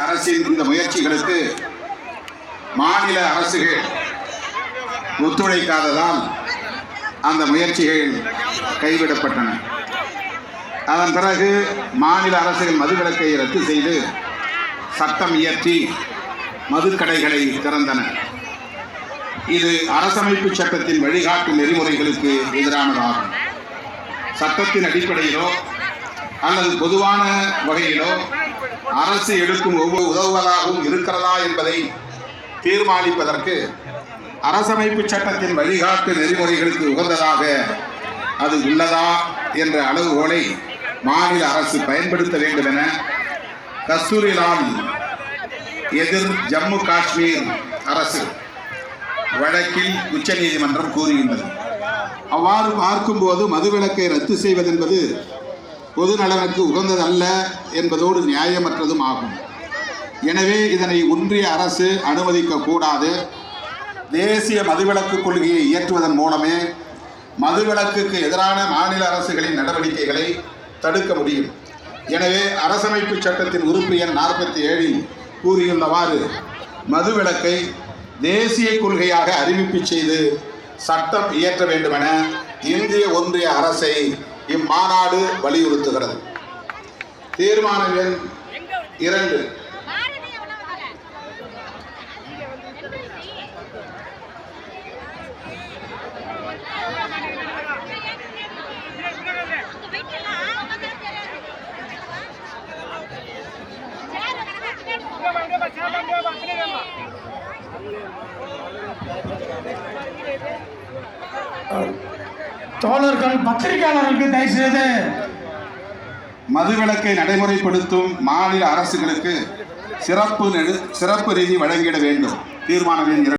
அரசின் இந்த முயற்சிகளுக்கு மாநில அரசுகள் ஒத்துழைக்காததால் அந்த முயற்சிகள் கைவிடப்பட்டன. அதன் பிறகு மாநில அரசுகள் மதுவிலக்கை ரத்து செய்து சட்டம் இயற்றி மதுக்கடைகளை திறந்தன. இது அரசமைப்பு சட்டத்தின் வழிகாட்டு நெறிமுறைகளுக்கு எதிரானதாகும். சட்டத்தின் அடிப்படையிலோ அல்லது பொதுவான வகையிலோ அரசு எடுக்கும் ஒவ்வொரு உதவுவதாகவும் இருக்கிறதா என்பதை தீர்மானிப்பதற்கு அரசமைப்பு சட்டத்தின் வழிகாட்டு நெறிமுறைகளுக்கு உகந்ததாக அது உள்ளதா என்ற அளவுகோலை மாநில அரசு பயன்படுத்த வேண்டும் என கஸ்தூரிலால் எதிர் ஜம்மு காஷ்மீர் அரசு வழக்கில் உச்சநீதிமன்றம் கூறுகின்றது. அவ்வாறு பார்க்கும்போது மதுவிலக்கை ரத்து செய்வதென்பது பொது நலனுக்கு உகந்ததல்ல என்பதோடு நியாயமற்றதும் ஆகும். எனவே இதனை ஒன்றிய அரசு அனுமதிக்கக்கூடாது. தேசிய மதுவிலக்கு கொள்கையை இயற்றுவதன் மூலமே மதுவிலக்குக்கு எதிரான மாநில அரசுகளின் நடவடிக்கைகளை தடுக்க முடியும். எனவே அரசமைப்பு சட்டத்தின் உறுப்பு எண் 47 கூறியுள்ளவாறு மதுவிலக்கை தேசிய கொள்கையாக அறிவிப்பு செய்து சட்டம் இயற்ற வேண்டுமென இந்திய ஒன்றிய அரசை இம்மாநாடு வலியுறுத்துகிறது. தீர்மானம் எண் 2. தோழர்கள் பத்திரிகையாளர்களுக்கு தயவுசெய்து மதுவிலக்கை நடைமுறைப்படுத்தும் மாநில அரசுகளுக்கு சிறப்பு நிதி வழங்கிட வேண்டும். தீர்மானம் எண் 2.